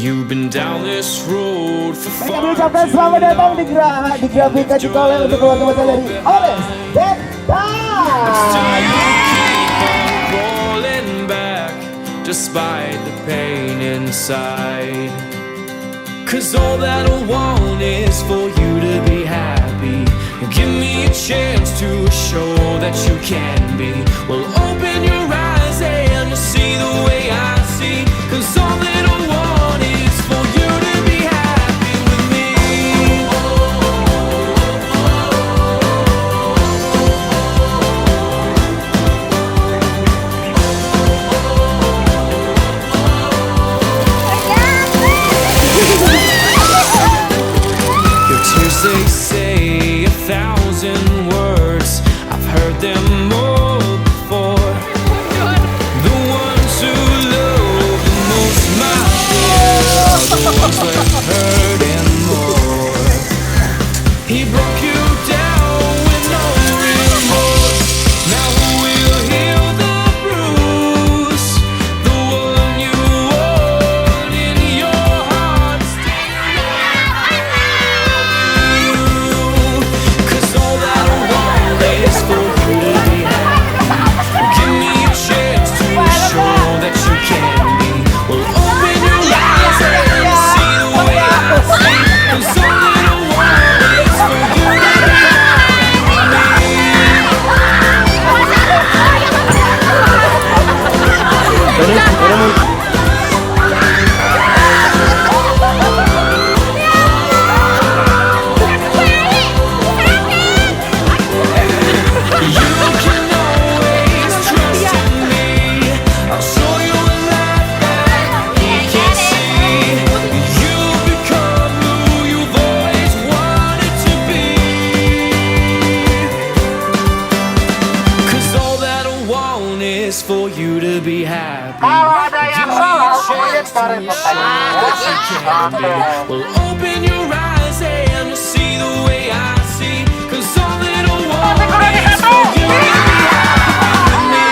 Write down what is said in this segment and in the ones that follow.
You've been down this road for Kami ucapkan selamat datang di Grafika Cikole untuk keluarga besar dari Oles dan despite the pain inside. Cause all that I want is for you to be happy. Give me a chance to show that you can be. Well, open your eyes and you'll see the way I see. Cause all that I want is for you to be happy with me. Your tears, they say 1,000 words. I've heard them all before. The ones who love the most my dear are the ones that hurt and more. He broke you down with no remorse. Now who will heal the bruise? The one you hold in your heart still. Cause all that I want is for you to be happy. Give me a chance to show that you can be. Well, open your eyes and see the way I see. Cause all that I want is for you to be happy. You can always trust in me. I'll show you a life that you can't see. You become who you've always wanted to be. Cause all that I want is for you to be happy. Kalau ada yang salah, pokoknya tarik Well, open your eyes and you'll see the way I see. Cause all that I want is for you to be happy with me.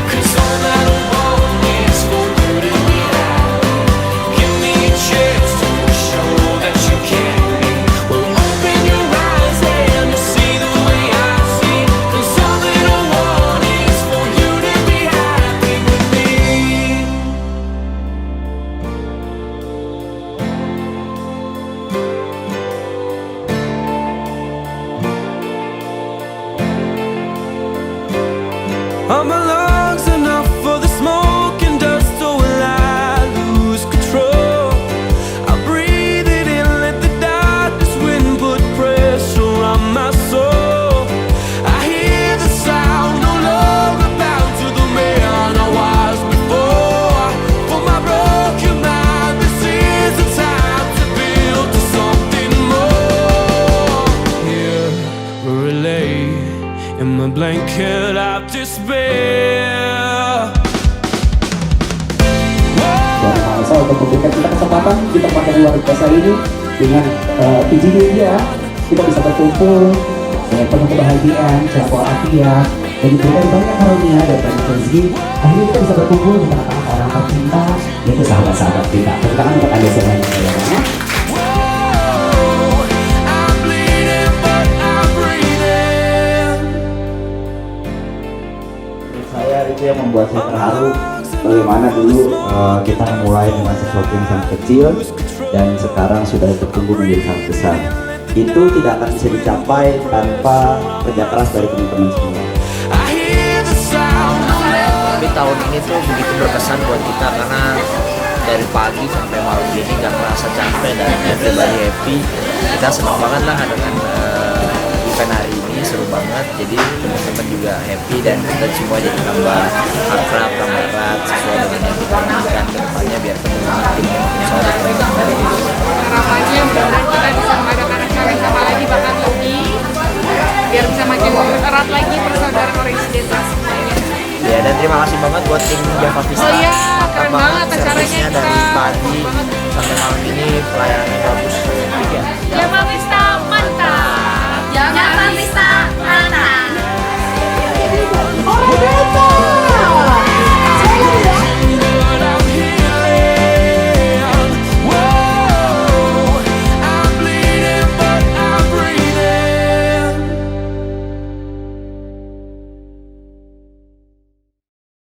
Cause all that I want is for you to be happy. Give me a chance to show that you can be. Well, open your eyes and you'll see the way I see. Cause all that I want is for you to be happy with me. Are my lungs enough for the smoke and dust, or will I lose control? I'll breathe it in, let the darkness wind put pressure on my soul. I hear the sound, no longer bound to the man I was before. For my broken mind, this is the time to build to something more. Here, we're lay in my blanket of despair. Bangsa untuk memberikan kita kesempatan di tempat yang luar biasa ini dengan izinnya dia kita bisa berkumpul dengan penuh kebahagiaan, sehat walafiat dan diberikan banyak karunia dan banyak rezeki. Akhirnya kita bisa berkumpul di tengah-tengah orang tercinta, yaitu sahabat-sahabat kita. Tepuk tangan untuk Anda semuanya. I'm bleeding, but I'm breathing. Saya itu yang membuat saya terharu bagaimana dulu kita memulai dengan sesuatu yang sangat kecil dan sekarang sudah bertumbuh menjadi sangat besar. Itu tidak akan bisa dicapai tanpa kerja keras dari teman-teman semua. Tapi tahun ini tuh begitu berkesan buat kita karena dari pagi sampai malam gini gak merasa capek dan everybody happy. Kita senang banget lah dengan event hari ini, seru banget. Jadi teman-teman juga happy dan kita semua jadi tambah akrab, tambah erat sesuai dengan yang kita inginkan ke depannya biar ketemu tim yang solid. Harapannya mudah-mudahan kita bisa mengadakan acara yang sama lagi bahkan lebih biar bisa makin erat lagi persaudaraan orisinilitas semuanya. Ya, dan terima kasih banget buat tim Djava Vista. Oh iya, keren banget acaranya servisnya dari kita. pagi sampai malam ini pelayanan